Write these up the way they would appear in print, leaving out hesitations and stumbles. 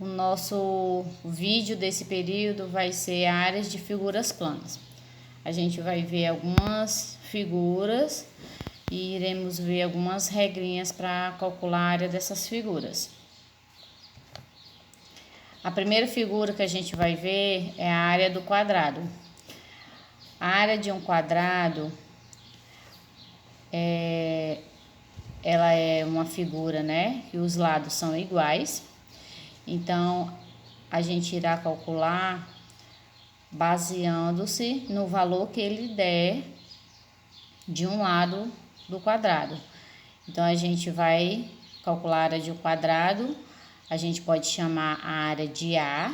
o nosso vídeo desse período vai ser áreas de figuras planas. A gente vai ver algumas figuras e iremos ver algumas regrinhas para calcular a área dessas figuras. A primeira figura que a gente vai ver é a área do quadrado. A área de um quadrado ela é uma figura, né, que os lados são iguais. Então, a gente irá calcular baseando-se no valor que ele der de um lado do quadrado. Então, a gente vai calcular a área de um quadrado, a gente pode chamar a área de A,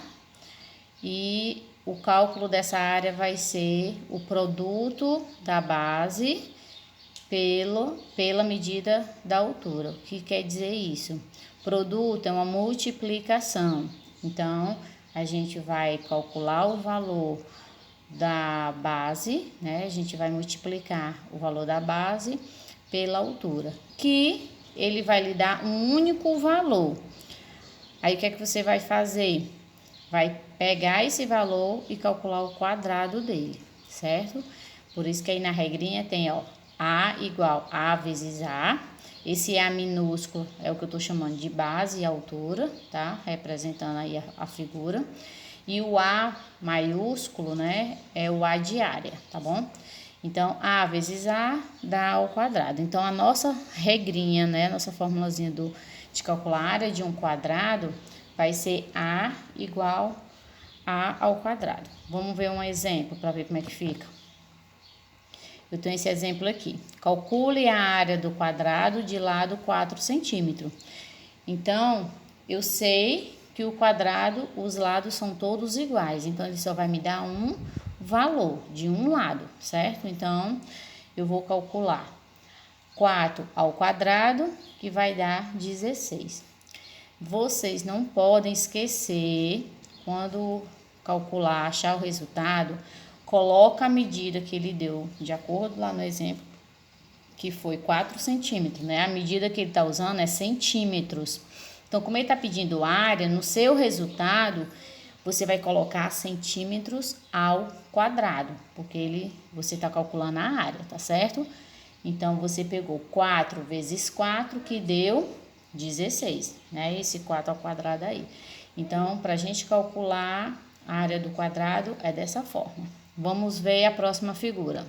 e o cálculo dessa área vai ser o produto da base pela medida da altura. O que quer dizer isso? Produto é uma multiplicação. Então, a gente vai calcular o valor da base, né? A gente vai multiplicar o valor da base pela altura, que ele vai lhe dar um único valor. Aí, o que é que você vai fazer? Vai pegar esse valor e calcular o quadrado dele, certo? Por isso que aí na regrinha tem, ó, A igual A vezes A. Esse A minúsculo é o que eu tô chamando de base e altura, tá? Representando aí a figura. E o A maiúsculo, né, é o A de área, tá bom? Então, A vezes A dá ao quadrado. Então, a nossa regrinha, né, a nossa formulazinha de calcular a área de um quadrado vai ser A igual A ao quadrado. Vamos ver um exemplo para ver como é que fica. Eu tenho esse exemplo aqui. Calcule a área do quadrado de lado 4 centímetros. Então, eu sei que o quadrado, os lados são todos iguais. Então, ele só vai me dar um valor de um lado, certo? Então, eu vou calcular 4 ao quadrado, que vai dar 16. Vocês não podem esquecer, quando calcular, achar o resultado, coloca a medida que ele deu, de acordo lá no exemplo, que foi 4 centímetros, né? A medida que ele está usando é centímetros. Então, como ele está pedindo área, no seu resultado, você vai colocar centímetros ao quadrado, porque você está calculando a área, tá certo? Então, você pegou 4 vezes 4, que deu 16, né? Esse 4 ao quadrado aí. Então, para a gente calcular a área do quadrado é dessa forma. Vamos ver a próxima figura.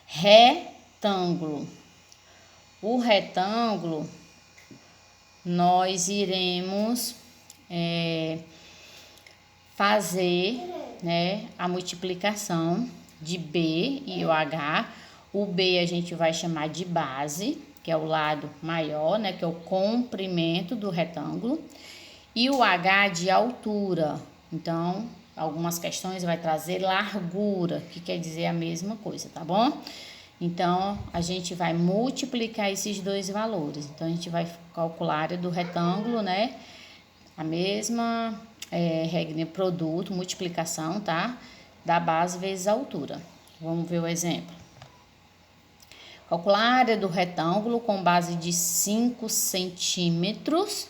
Retângulo. O retângulo, nós iremos fazer, né, a multiplicação de B e o H. O B a gente vai chamar de base, que é o lado maior, né, que é o comprimento do retângulo. E o H de altura. Então, algumas questões vai trazer largura, que quer dizer a mesma coisa, tá bom? Então, a gente vai multiplicar esses dois valores. Então, a gente vai calcular a área do retângulo, né? A mesma regra, produto, multiplicação, tá? Da base vezes a altura. Vamos ver o exemplo. Calcular a área do retângulo com base de 5 centímetros.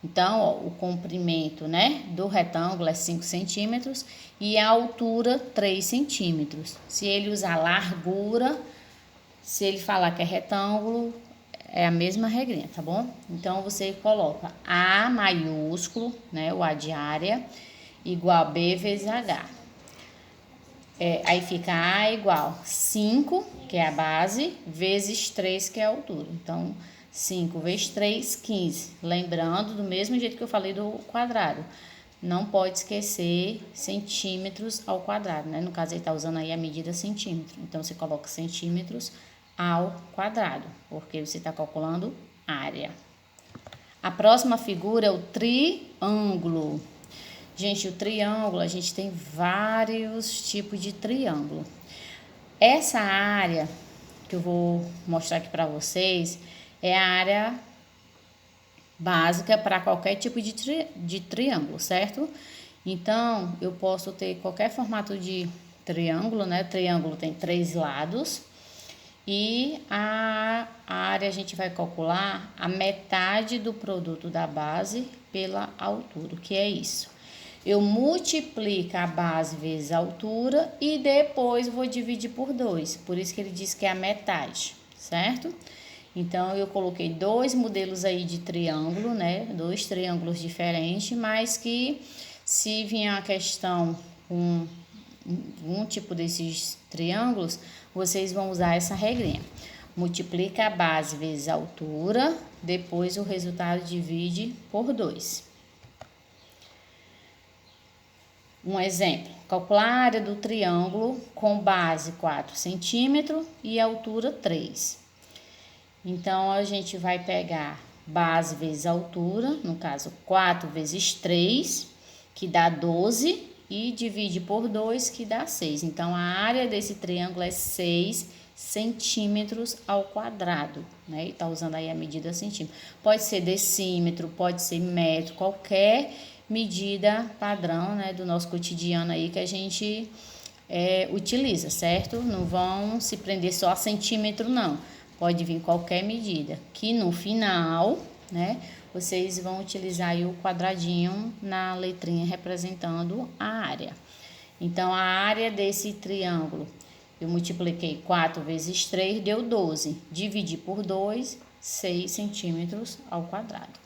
Então, ó, o comprimento, né, do retângulo é 5 centímetros e a altura 3 centímetros. Se ele usar largura, se ele falar que é retângulo, é a mesma regrinha, tá bom? Então, você coloca A maiúsculo, né, o A de área, igual a B vezes H. Aí fica A igual 5, que é a base, vezes 3, que é a altura. Então, 5 vezes 3, 15. Lembrando, do mesmo jeito que eu falei do quadrado. Não pode esquecer centímetros ao quadrado, né? No caso, ele está usando aí a medida centímetro. Então, você coloca centímetros ao quadrado, porque você está calculando área. A próxima figura é o triângulo. Gente, o triângulo, a gente tem vários tipos de triângulo. Essa área que eu vou mostrar aqui para vocês é a área básica para qualquer tipo de triângulo, certo? Então, eu posso ter qualquer formato de triângulo, né? O triângulo tem 3 lados e a área a gente vai calcular a metade do produto da base pela altura. O que é isso? Eu multiplico a base vezes a altura e depois vou dividir por 2. Por isso que ele diz que é a metade, certo? Então, eu coloquei dois modelos aí de triângulo, né? Dois triângulos diferentes, mas que se vier a questão com um tipo desses triângulos, vocês vão usar essa regrinha. Multiplica a base vezes a altura, depois o resultado divide por 2. Um exemplo, calcular a área do triângulo com base 4 centímetros e altura 3. Então, a gente vai pegar base vezes altura, no caso 4 vezes 3, que dá 12, e divide por 2, que dá 6. Então, a área desse triângulo é 6 centímetros ao quadrado, né? E tá usando aí a medida centímetro. Pode ser decímetro, pode ser metro, qualquer medida padrão, né, do nosso cotidiano aí que a gente utiliza, certo? Não vão se prender só a centímetro, não. Pode vir qualquer medida, que no final, né, vocês vão utilizar aí o quadradinho na letrinha representando a área. Então, a área desse triângulo, eu multipliquei 4 vezes 3, deu 12. Dividi por 2, 6 centímetros ao quadrado.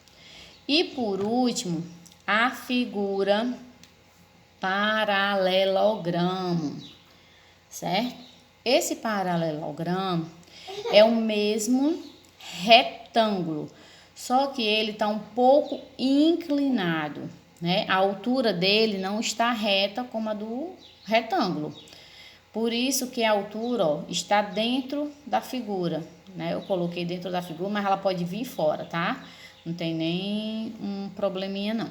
E por último, a figura paralelogramo, certo? Esse paralelogramo é o mesmo retângulo, só que ele está um pouco inclinado, né? A altura dele não está reta como a do retângulo. Por isso que a altura, ó, está dentro da figura, né? Eu coloquei dentro da figura, mas ela pode vir fora, tá? Não tem nem um probleminha, não.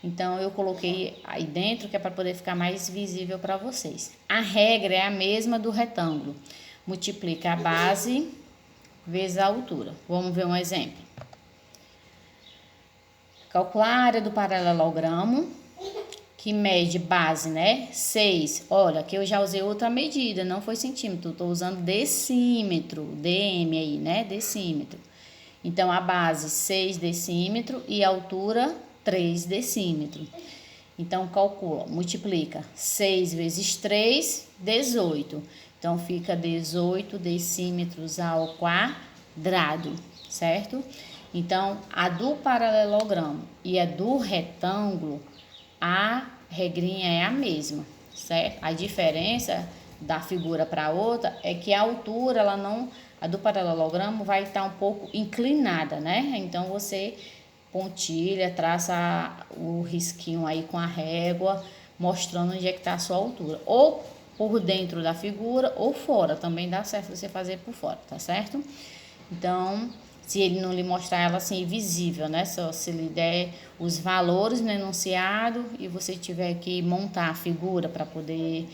Então, eu coloquei aí dentro, que é para poder ficar mais visível para vocês. A regra é a mesma do retângulo. Multiplica a base vezes a altura. Vamos ver um exemplo. Calcular a área do paralelogramo, que mede base, né? 6. Olha, aqui eu já usei outra medida, não foi centímetro. Estou usando decímetro, DM aí, né? Decímetro. Então, a base 6 decímetros e a altura 3 decímetros. Então, calcula, multiplica 6 vezes 3, 18. Então, fica 18 decímetros ao quadrado, certo? Então, a do paralelogramo e a do retângulo, a regrinha é a mesma, certo? A diferença da figura para outra é que a altura, ela não, a do paralelogramo vai estar um pouco inclinada, né? Então, você pontilha, traça o risquinho aí com a régua, mostrando onde é que está a sua altura. Ou por dentro da figura ou fora, também dá certo você fazer por fora, tá certo? Então, se ele não lhe mostrar ela assim visível, né? Só se lhe der os valores no enunciado e você tiver que montar a figura para poder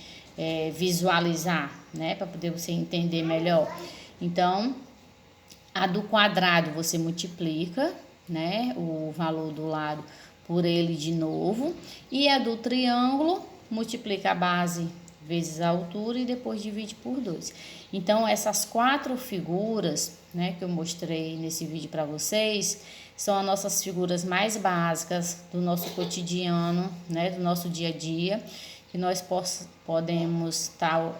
visualizar, né? Para poder você entender melhor. Então, a do quadrado você multiplica, né? O valor do lado por ele de novo. E a do triângulo multiplica a base vezes a altura e depois divide por 2. Então, essas 4 figuras, né, que eu mostrei nesse vídeo para vocês, são as nossas figuras mais básicas do nosso cotidiano, né, do nosso dia a dia, que nós podemos estar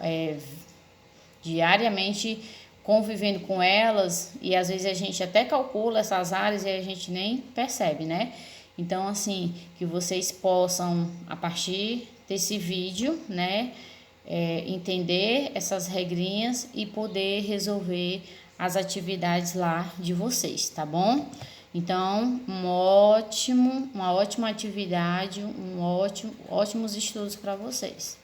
diariamente convivendo com elas e às vezes a gente até calcula essas áreas e a gente nem percebe, né? Então, assim, que vocês possam, a partir desse vídeo, né, entender essas regrinhas e poder resolver as atividades lá de vocês, tá bom? Então, uma ótima atividade, ótimos estudos para vocês.